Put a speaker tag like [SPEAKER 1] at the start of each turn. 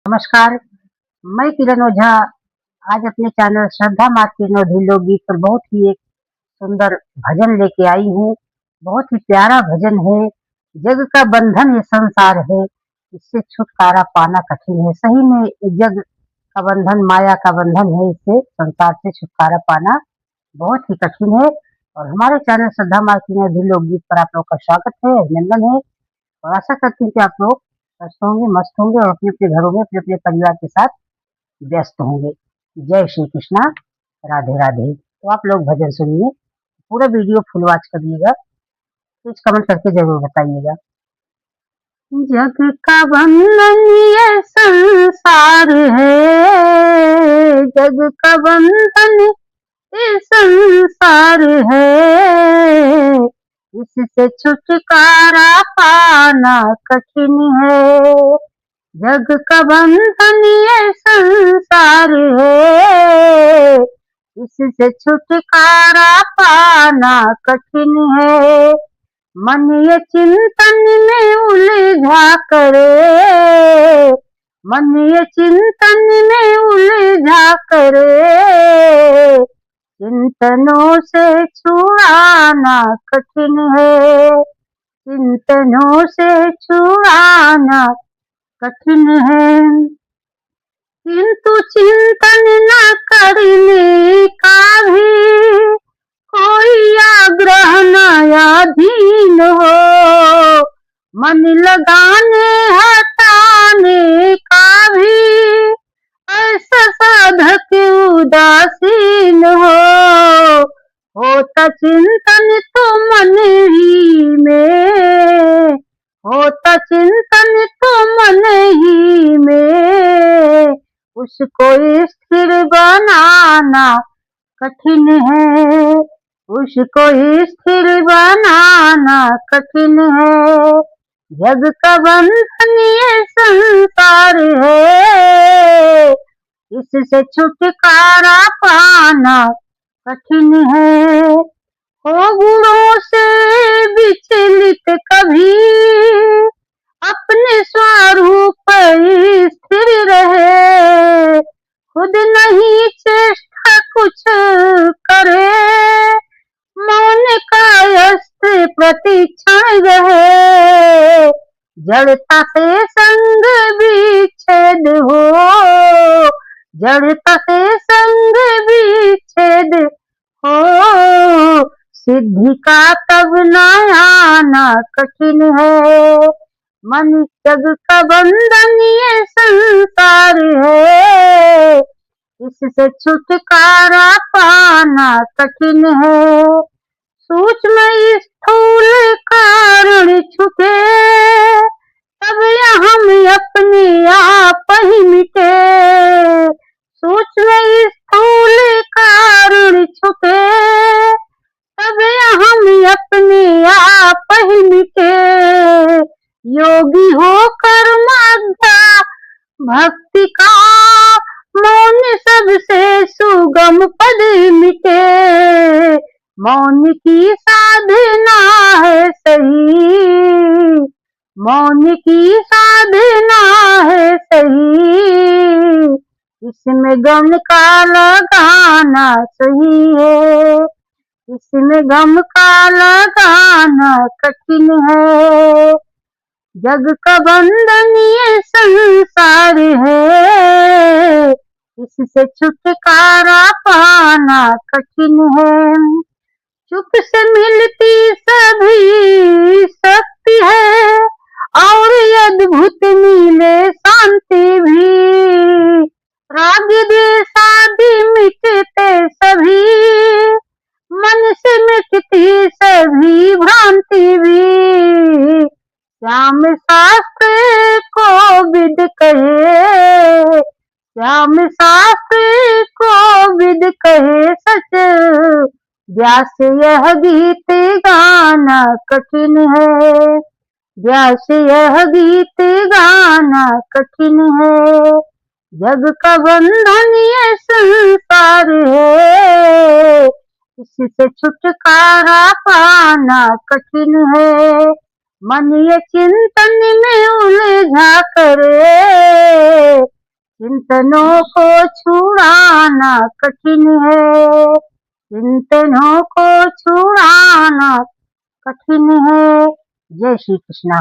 [SPEAKER 1] नमस्कार, मैं किरण ओझा आज अपने चैनल श्रद्धा मातृ लोकगीत पर बहुत ही एक सुंदर भजन लेके आई हूँ। बहुत ही प्यारा भजन है। जग का बंधन ये संसार है, इससे छुटकारा पाना कठिन है। सही में जग का बंधन माया का बंधन है, इससे संसार से छुटकारा पाना बहुत ही कठिन है। और हमारे चैनल श्रद्धा मातृ लोकगीत पर आप लोग का स्वागत है, अभिनंदन है। और आशा करती हूँ कि आप लोग स्वस्थ होंगे, मस्त होंगे और अपने अपने घरों में अपने अपने परिवार के साथ व्यस्त होंगे। जय श्री कृष्णा, राधे राधे। तो आप लोग भजन सुनिए, पूरा वीडियो फुल वॉच करिएगा, कुछ कमेंट करके जरूर बताइएगा। जग का बंधन ये संसार है, जग का बंधन ये संसार है, इससे छुटकारा पाना कठिन है। जग का बंधन ये संसार है, इससे छुटकारा पाना कठिन है। मन ये चिंतन में उलझा करे, मन ये चिंतन में उलझा करे, चिंतनों से छुड़ाना कठिन है, चिंतनों से छुड़ाना कठिन है। किंतु चिंतन न करने का भी कोई आग्रह न अधीन हो, मन लगाने हटाने का भी ऐसा साधक उदासीन हो। होता चिंतन तो मन ही में, होता चिंतन तो मन ही में, उसको स्थिर बनाना कठिन है, उसको स्थिर बनाना कठिन है। जग का बंधन ये संसार है, इससे छुटकारा पाना कठिन है। हो गुणों से विचलित कभी, अपने स्वरूप स्थिर रहे, खुद नहीं चेष्टा कुछ करे, मौन कायस्थ प्रतीक्षण रहे। जड़ता से संग विच्छेद हो, जड़ता से संग विच्छेद हो, सिद्धि का तब न आना कठिन है। मन जग का बंधन ये संसार है, इससे छुटकारा पाना कठिन है। सूक्ष्म स्थूल कारण छुटे, तब हम अपने आप ही मिटे। सूक्ष्म स्थूल कारण छुटे, तब हम अपने आप ही मिटे। योगी होकर माध्या भक्ति का मौन सबसे सुगम पद मिटे। मौन की साधना है सही, मौन की साधना है सही, इसमें गम का लगाना सही है, इसमें गम का लगाना कठिन है। जग का बंधन ये संसार है, इससे छुटकारा पाना कठिन है। चुप से मिलती सभी शक्ति है, और अद्भुत मिले शांति भी। राग द्वेष आदि मिटते सभी, मन से मिटती सभी भ्रांति भी। श्याम शास्त्र को विद कहे, श्याम शास्त्र को विद कहे सच, व्यास यह गीत गाना कठिन है, व्यास यह गीत गाना कठिन है। जग का बंधन ये संसार है, इससे छुटकारा पाना कठिन है। मन ये चिंतन में उलझा करे, चिंतनों को छुड़ाना कठिन है, चिंतनों को छुड़ाना कठिन है। जय श्री कृष्णा।